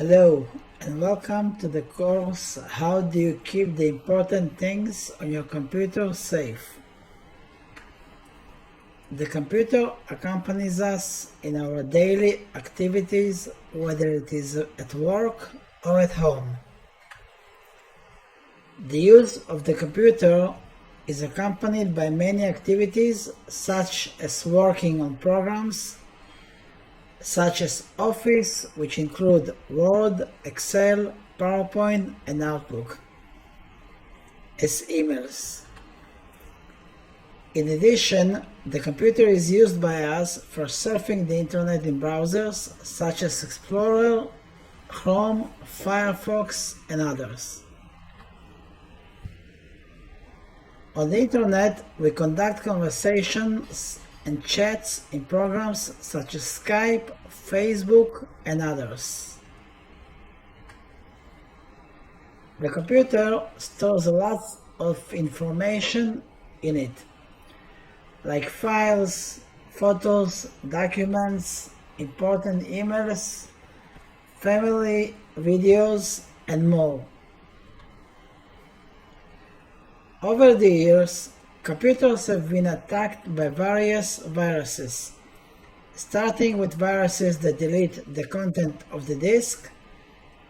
Hello and welcome to the course How do you keep the important things on your computer safe? The computer accompanies us in our daily activities, whether it is at work or at home. The use of the computer is accompanied by many activities such as working on programs such as Office, which include Word, Excel, PowerPoint, and Outlook, as emails. In addition, the computer is used by us for surfing the internet in browsers such as Explorer, Chrome, Firefox, and others. On the internet, we conduct conversations and chats in programs such as Skype, Facebook, and others. The computer stores a lot of information in it, like files, photos, documents, important emails, family videos, and more. Over the years, computers have been attacked by various viruses, starting with viruses that delete the content of the disk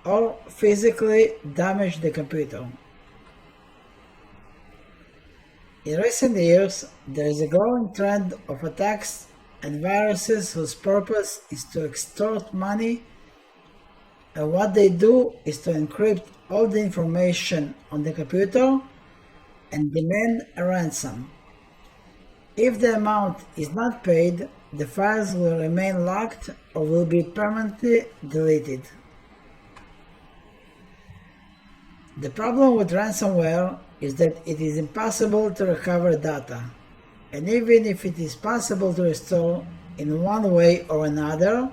or physically damage the computer. In recent years, there is a growing trend of attacks and viruses whose purpose is to extort money, and what they do is to encrypt all the information on the computer and demand a ransom. If the amount is not paid, the files will remain locked or will be permanently deleted. The problem with ransomware is that it is impossible to recover data, and even if it is possible to restore in one way or another,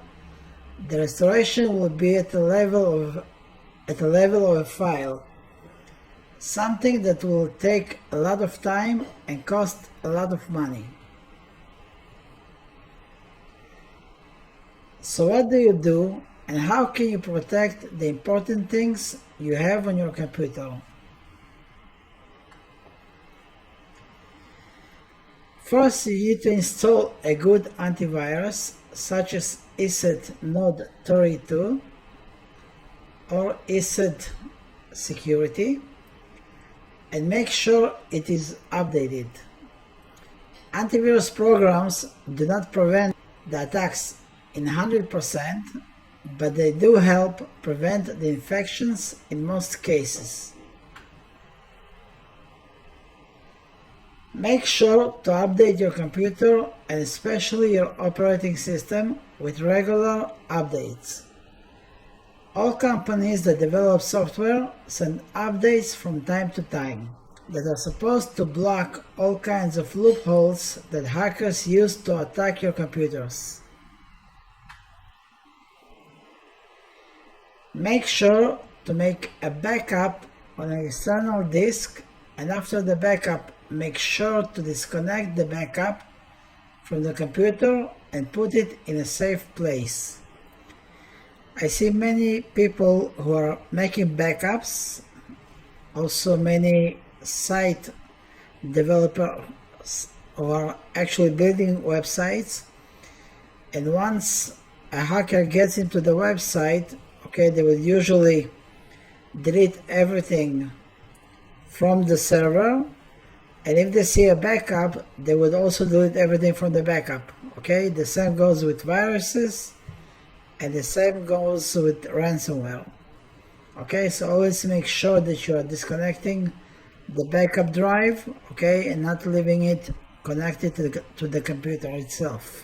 the restoration will be at the level of a file, something that will take a lot of time and cost a lot of money. So what do you do, and how can you protect the important things you have on your computer? First, you need to install a good antivirus such as ESET Node 32 or ESET Security, and make sure it is updated. Antivirus programs do not prevent the attacks in 100%, but they do help prevent the infections in most cases. Make sure to update your computer and especially your operating system with regular updates. All companies that develop software send updates from time to time that are supposed to block all kinds of loopholes that hackers use to attack your computers. Make sure to make a backup on an external disk, and after the backup, make sure to disconnect the backup from the computer and put it in a safe place. I see many people who are making backups, also many site developers who are actually building websites, and once a hacker gets into the website, they will usually delete everything from the server, and if they see a backup, they would also delete everything from the backup. The same goes with viruses, and the same goes with ransomware. So always make sure that you are disconnecting the backup drive, and not leaving it connected to the computer itself.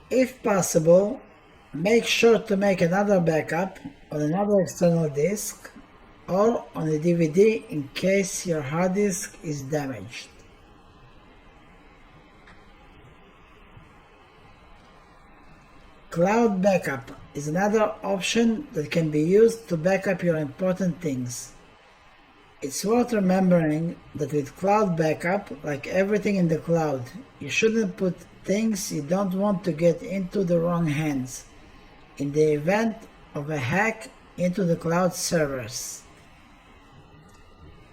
If possible, make sure to make another backup on another external disk or on a DVD in case your hard disk is damaged. Cloud backup is another option that can be used to back up your important things. It's worth remembering that with cloud backup, like everything in the cloud, you shouldn't put things you don't want to get into the wrong hands in the event of a hack into the cloud servers.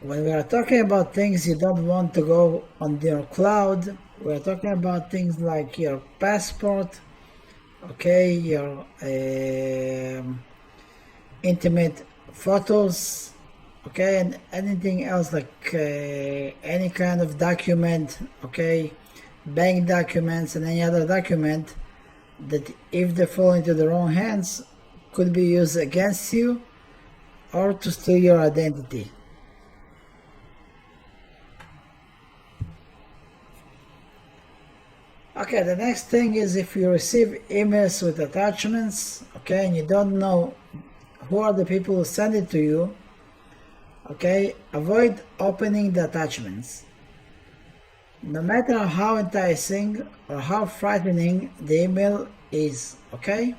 When we are talking about things you don't want to go on your cloud, we are talking about things like your passport, okay, your intimate photos, okay, and anything else like any kind of document, okay, bank documents and any other document that if they fall into the wrong hands could be used against you or to steal your identity. Okay, the next thing is if you receive emails with attachments, okay, and you don't know who are the people who send it to you, okay, avoid opening the attachments. No matter how enticing or how frightening the email is, okay?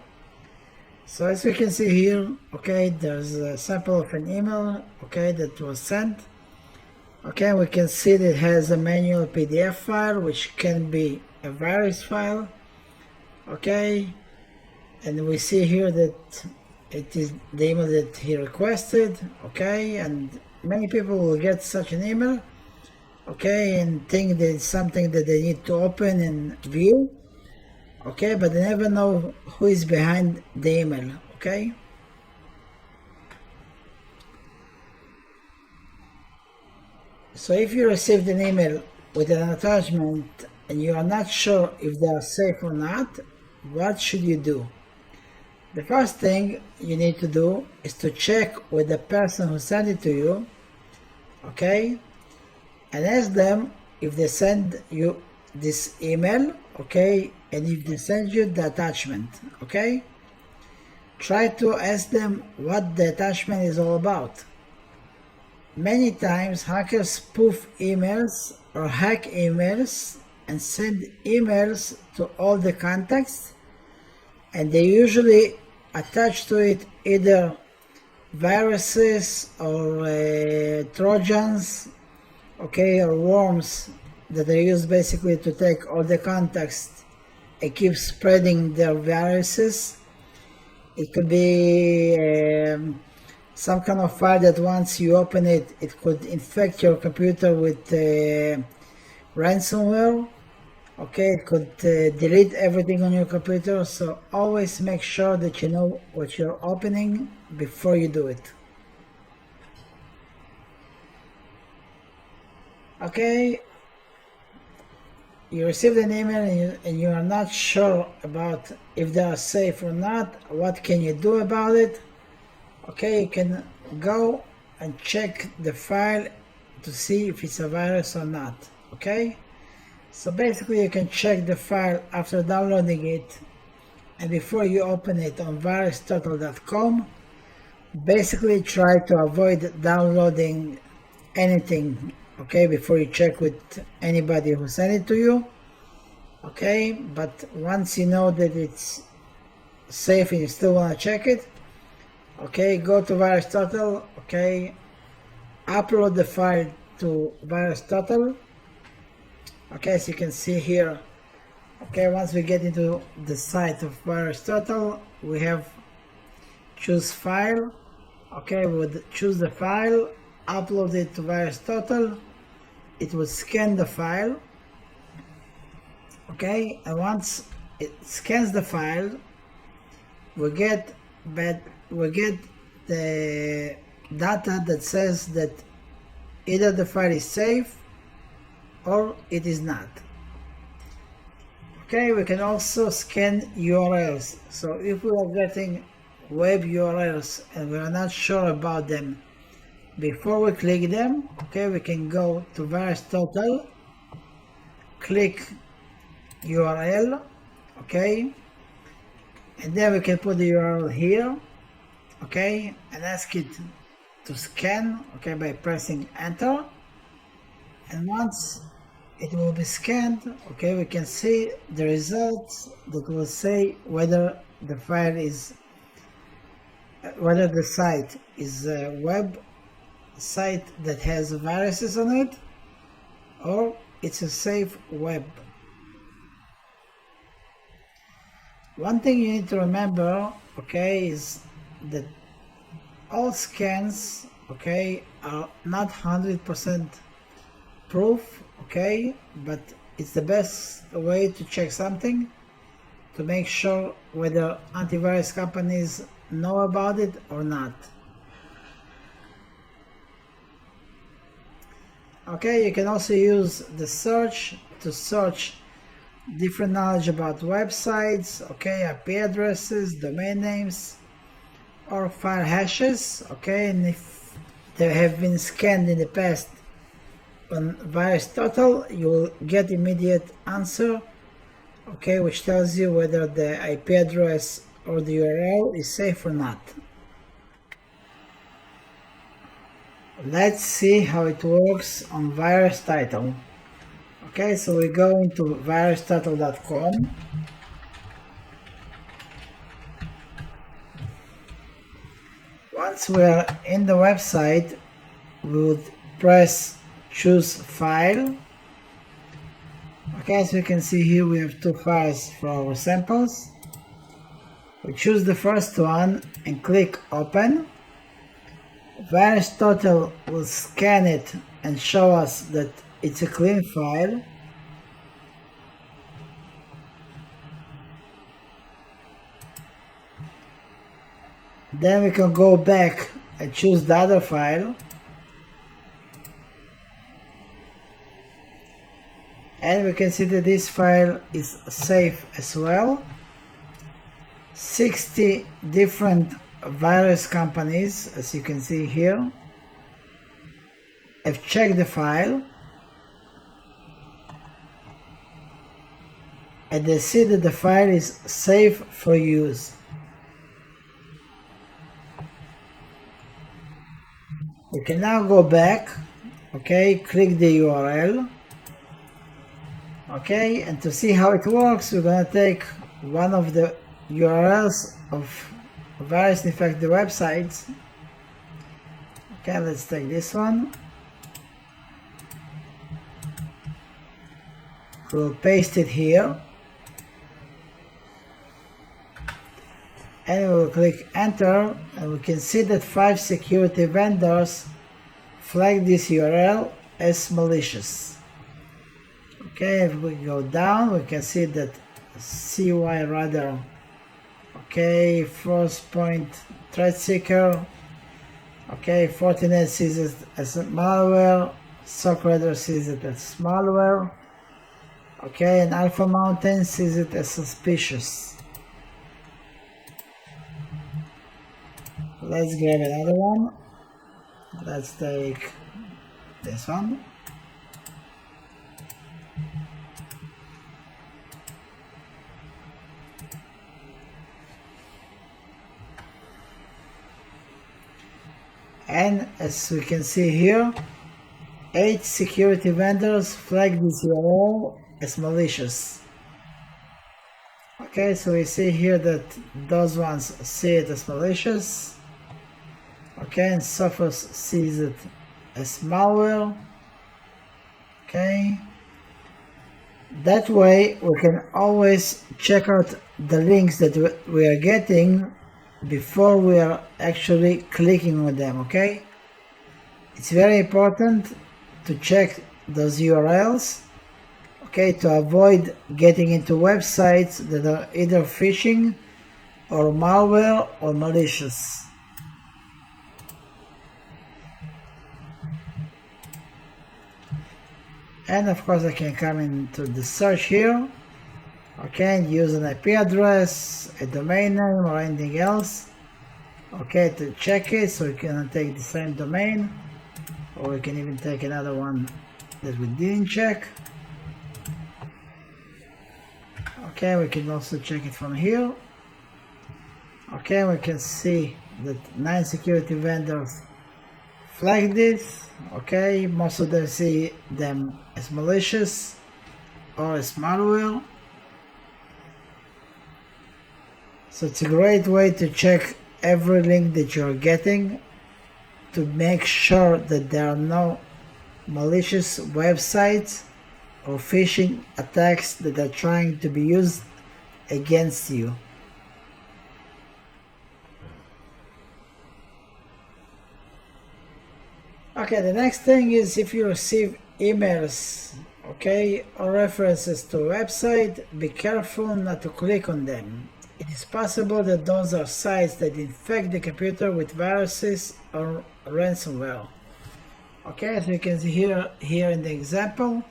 So as we can see here, okay, there's a sample of an email, okay, that was sent. Okay, we can see that it has a manual PDF file, which can be a virus file, okay, and we see here that it is the email that he requested, okay, and many people will get such an email, okay, and think that it's something that they need to open and view, okay, but they never know who is behind the email, okay. So if you received an email with an attachment and you are not sure if they are safe or not, what should you do? The first thing you need to do is to check with the person who sent it to you, okay, and ask them if they send you this email, okay, and if they send you the attachment, okay. Try to ask them what the attachment is all about. Many times hackers spoof emails or hack emails and send emails to all the contacts, and they usually attach to it either viruses or trojans, okay, or worms that are used basically to take all the contacts and keep spreading their viruses. It could be some kind of file that once you open it, it could infect your computer with ransomware. Okay, it could delete everything on your computer, so always make sure that you know what you're opening before you do it. Okay, you received an email and you are not sure about if they are safe or not. What can you do about it? Okay, you can go and check the file to see if it's a virus or not, okay? So basically you can check the file after downloading it and before you open it on virustotal.com. Basically try to avoid downloading anything, okay, before you check with anybody who sent it to you, okay? But once you know that it's safe and you still want to check it, okay, go to VirusTotal, okay, upload the file to VirusTotal, okay, as you can see here, okay, once we get into the site of VirusTotal, we have choose file, okay, we would choose the file, upload it to VirusTotal, it will scan the file, okay, and once it scans the file, we get the data that says that either the file is safe or it is not. Okay, we can also scan URLs. So if we are getting web URLs and we are not sure about them, before we click them, okay, we can go to VirusTotal, click URL, okay, and then we can put the URL here, okay, and ask it to scan, okay, by pressing enter, and once it will be scanned, okay, we can see the results that will say whether the file is, whether the site is web site that has viruses on it, or it's a safe web. One thing you need to remember, okay, is that all scans, okay, are not 100% proof, okay, but it's the best way to check something, to make sure whether antivirus companies know about it or not. Okay, you can also use the search to search different knowledge about websites, okay, IP addresses, domain names, or file hashes, okay, and if they have been scanned in the past on VirusTotal, you will get immediate answer, okay, which tells you whether the IP address or the URL is safe or not. Let's see how it works on VirusTitle. Okay, so we go into virustitle.com. Once we are in the website, we would press choose file. Okay, as we can see here, we have two files for our samples. We choose the first one and click open. VirusTotal will scan it and show us that it's a clean file. Then we can go back and choose the other file. And we can see that this file is safe as well. 60 different virus companies, as you can see here, have checked the file, and they see that the file is safe for use. We can now go back, okay, click the URL, okay, and to see how it works, we're going to take one of the URLs of virus infected websites. Okay, let's take this one. We'll paste it here, and we'll click enter, and we can see that 5 security vendors flag this URL as malicious. Okay, if we go down, we can see that CY Radar, okay, Frostpoint Threat Seeker, okay, Fortinet sees it as malware, SockRadar sees it as malware, okay, and Alpha Mountain sees it as suspicious. Let's grab another one. Let's take this one. And as we can see here, 8 security vendors flag this URL as malicious. Okay, so we see here that those ones see it as malicious. Okay, and Sophos sees it as malware. Okay, that way we can always check out the links that we are getting before we are actually clicking on them. Okay, it's very important to check those URLs, okay, to avoid getting into websites that are either phishing or malware or malicious. And of course I can come into the search here, okay, and use an IP address, a domain name, or anything else, okay, to check it. So we can take the same domain, or we can even take another one that we didn't check. Okay, we can also check it from here. Okay, we can see that 9 security vendors flag this. Okay, most of them see them as malicious or as malware. So it's a great way to check every link that you're getting to make sure that there are no malicious websites or phishing attacks that are trying to be used against you. Okay, the next thing is if you receive emails, okay, or references to a website, be careful not to click on them. It is possible that those are sites that infect the computer with viruses or ransomware. Okay, as you can see here in the example,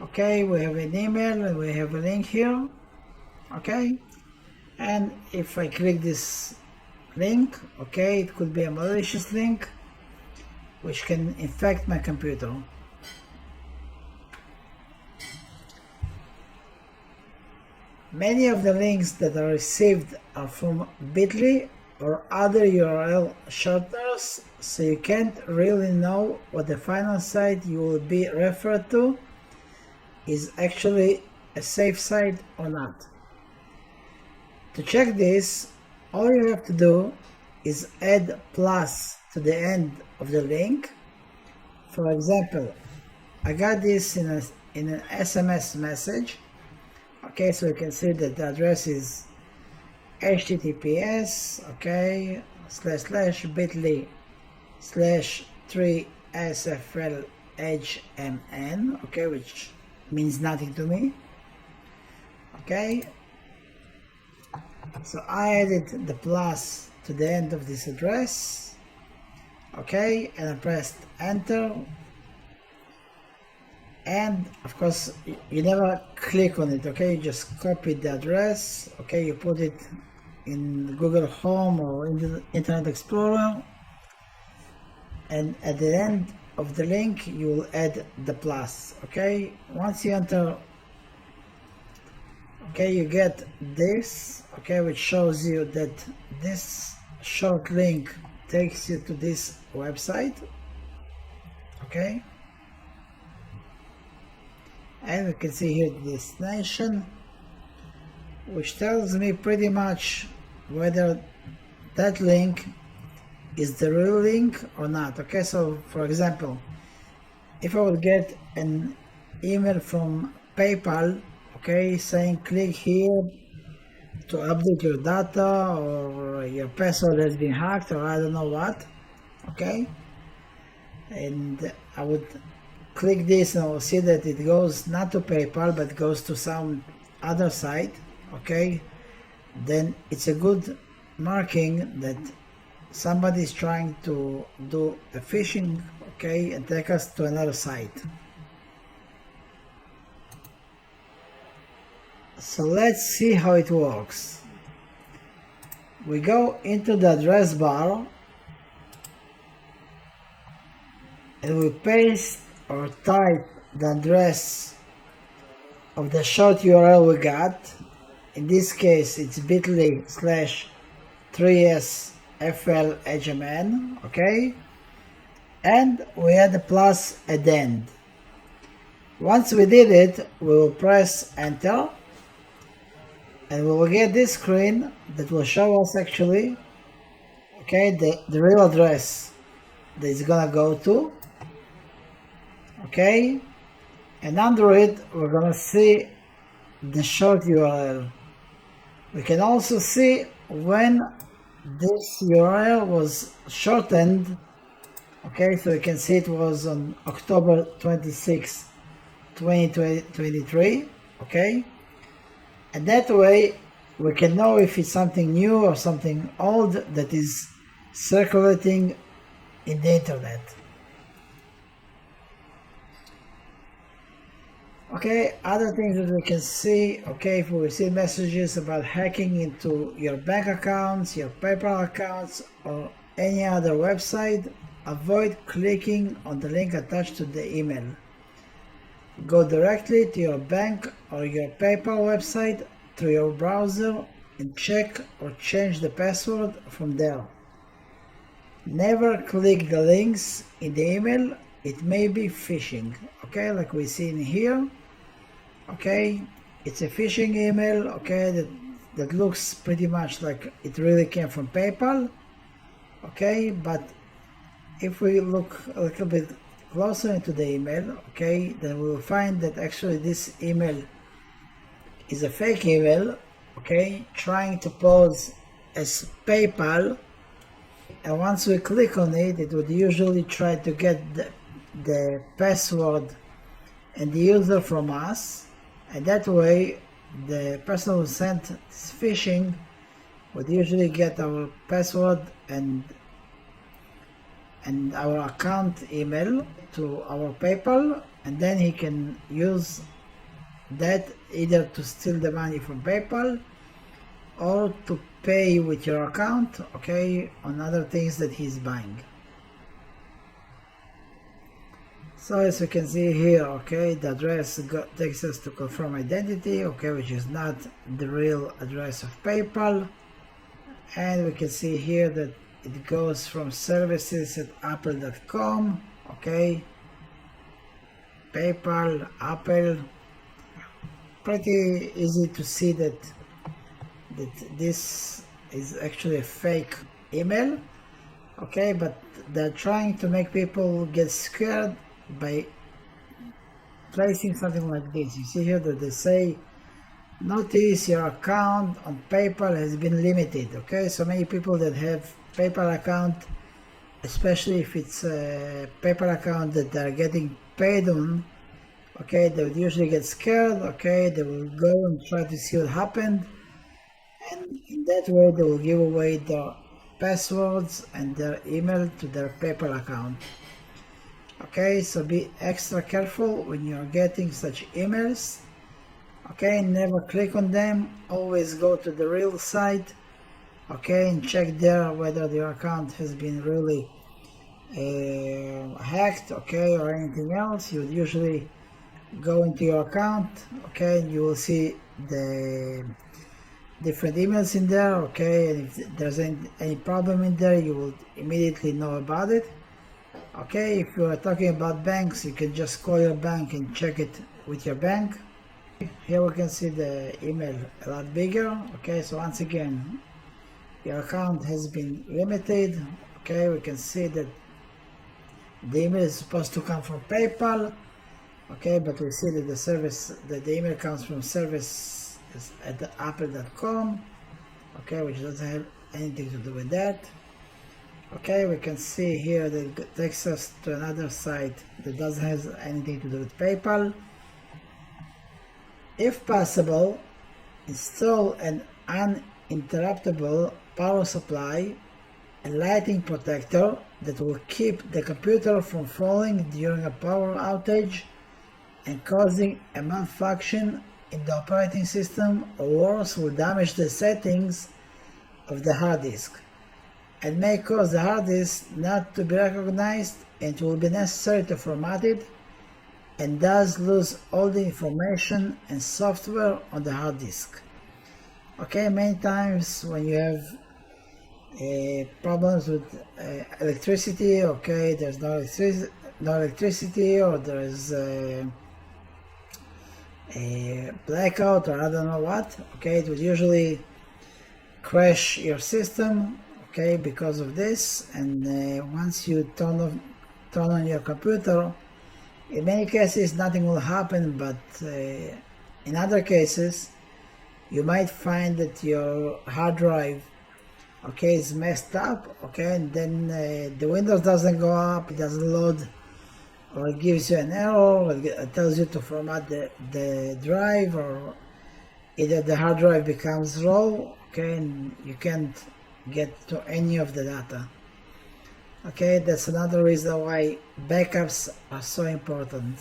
okay, we have an email and we have a link here, okay, and if I click this link, okay, it could be a malicious link which can infect my computer. Many of the links that are received are from bit.ly or other URL shorteners, so you can't really know what the final site you will be referred to is actually a safe site or not. To check this, all you have to do is add plus to the end of the link. For example, I got this in an SMS message. Okay, so you can see that the address is https, okay, / bit.ly /3sflhmn, okay, which means nothing to me. Okay, so I added the plus to the end of this address, okay, and I pressed enter. And of course you never click on it, okay, you just copy the address, okay, you put it in Google Home or in the Internet Explorer, and at the end of the link you will add the plus. Okay, once you enter, okay, you get this, okay, which shows you that this short link takes you to this website, okay, and we can see here the destination, which tells me pretty much whether that link is the real link or not. Okay, so for example, if I would get an email from PayPal, okay, saying click here to update your data, or your password has been hacked, or I don't know what, okay, and I would click this and I will see that it goes not to PayPal but goes to some other site, okay, then it's a good marking that somebody is trying to do a phishing, okay, and take us to another site. So let's see how it works. We go into the address bar and we paste or type the address of the short URL we got. In this case it's bit.ly /3sflhmn, okay, and we add a plus at the end. Once we did it, we will press enter and we will get this screen that will show us actually, okay, the real address that it's gonna go to, okay, and under it we're gonna see the short URL. We can also see when this URL was shortened, okay, so you can see it was on October 26, 2023, okay, and that way we can know if it's something new or something old that is circulating in the internet. Okay, other things that we can see, okay, if we receive messages about hacking into your bank accounts, your PayPal accounts, or any other website, avoid clicking on the link attached to the email. Go directly to your bank or your PayPal website through your browser and check or change the password from there. Never click the links in the email, it may be phishing, okay, like we see in here. Okay, it's a phishing email, okay, that looks pretty much like it really came from PayPal, okay, but If we look a little bit closer into the email, okay, then we will find that actually this email is a fake email, okay, trying to pose as PayPal, and once we click on it, it would usually try to get the password and the user from us, and that way the person who sent this phishing would usually get our password and our account email to our PayPal, and then he can use that either to steal the money from PayPal or to pay with your account, okay, on other things that he's buying. So as you can see here, okay, the address takes us to confirm identity, okay, which is not the real address of PayPal. And we can see here that it goes from services at apple.com, okay, PayPal, Apple. Pretty easy to see that this is actually a fake email, okay, but they're trying to make people get scared by placing something like this. You see here that they say, notice your account on PayPal has been limited, okay? So many people that have PayPal account, especially if it's a PayPal account that they're getting paid on, okay, they would usually get scared, okay, they will go and try to see what happened, and in that way they will give away their passwords and their email to their PayPal account. Okay, so be extra careful when you're getting such emails. Okay, never click on them, always go to the real site, okay, and check there whether your account has been really hacked, okay, or anything else. You would usually go into your account, okay, and you will see the different emails in there, okay, and if there's any problem in there, you will immediately know about it. Okay, if you are talking about banks, you can just call your bank and check it with your bank. Here we can see the email a lot bigger, okay, so once again, your account has been limited, okay, we can see that the email is supposed to come from PayPal, okay, but we see that the email comes from service at apple.com, okay, which doesn't have anything to do with that. Okay, we can see here that it takes us to another site that doesn't have anything to do with PayPal. If possible, install an uninterruptible power supply and lighting protector that will keep the computer from falling during a power outage and causing a malfunction in the operating system, or worse, will damage the settings of the hard disk and may cause the hard disk not to be recognized, and it will be necessary to format it and thus lose all the information and software on the hard disk. Okay, many times when you have problems with electricity, okay, there's no electricity, or there is a blackout, or I don't know what, okay, it will usually crash your system, okay, because of this. And once you turn on your computer, in many cases nothing will happen, but in other cases you might find that your hard drive, okay, is messed up, okay, and then the Windows doesn't go up, it doesn't load, or it gives you an error, or it tells you to format the drive, or either the hard drive becomes raw, okay, and you can't get to any of the data. Okay, that's another reason why backups are so important.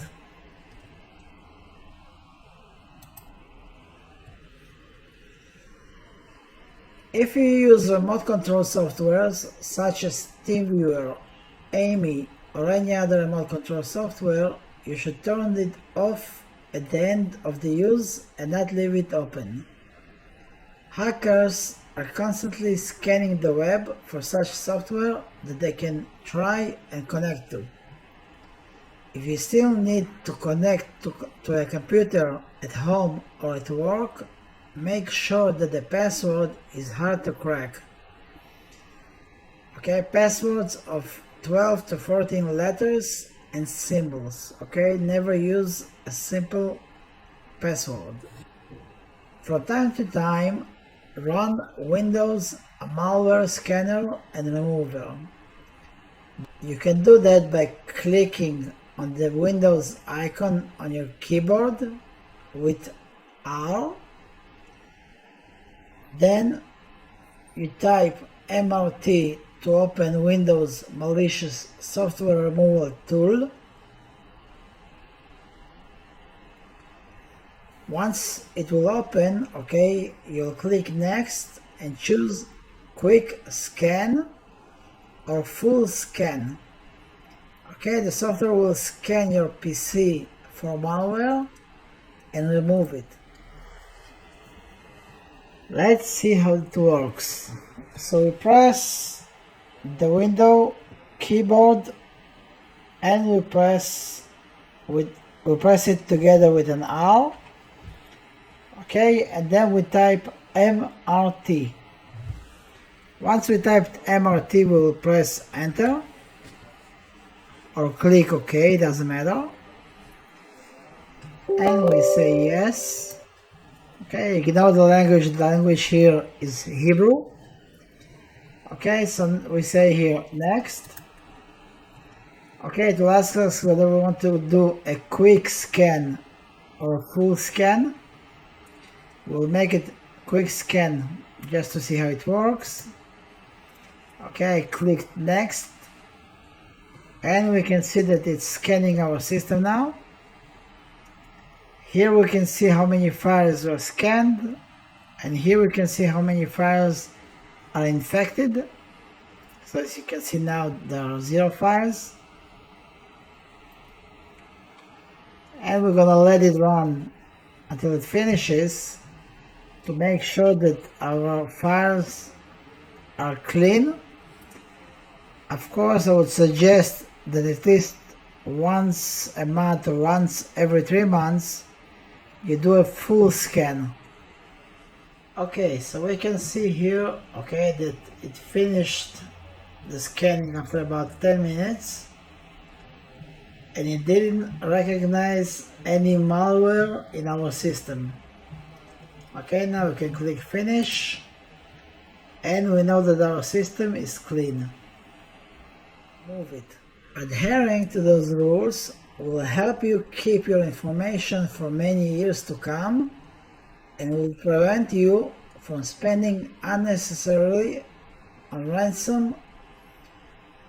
If you use remote control softwares such as TeamViewer, Amy, or any other remote control software, you should turn it off at the end of the use and not leave it open. Hackers are constantly scanning the web for such software that they can try and connect to. If you still need to connect to a computer at home or at work, make sure that the password is hard to crack. Okay, passwords of 12 to 14 letters and symbols. Okay, never use a simple password. From time to time, run Windows malware scanner and remover. You can do that by clicking on the Windows icon on your keyboard with R. Then you type MRT to open Windows malicious software removal tool. Once it will open, okay, you'll click next and choose quick scan or full scan. Okay, the software will scan your PC for malware and remove it. Let's see how it works. So we press the window keyboard and we press it together with an R. Okay, and then we type MRT. Once we typed MRT, we will press enter or click OK, doesn't matter. And we say yes. Okay, ignore the language here is Hebrew. Okay, so we say here next. Okay, it will ask us whether we want to do a quick scan or a full scan. We'll make it quick scan just to see how it works. Okay, click next. And we can see that it's scanning our system now. Here we can see how many files were scanned. And here we can see how many files are infected. So as you can see now, there are 0 files. And we're gonna let it run until it finishes to make sure that our files are clean. Of course, I would suggest that at least once a month or once every 3 months you do a full scan. Okay, so we can see here, okay, that it finished the scanning after about 10 minutes and it didn't recognize any malware in our system. Okay, now we can click finish and we know that our system is clean. Move it. Adhering to those rules will help you keep your information for many years to come and will prevent you from spending unnecessarily on ransom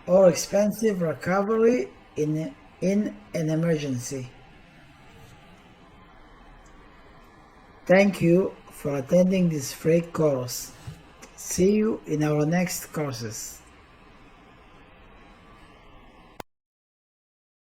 or expensive recovery in an emergency. Thank you for attending this free course. See you in our next courses.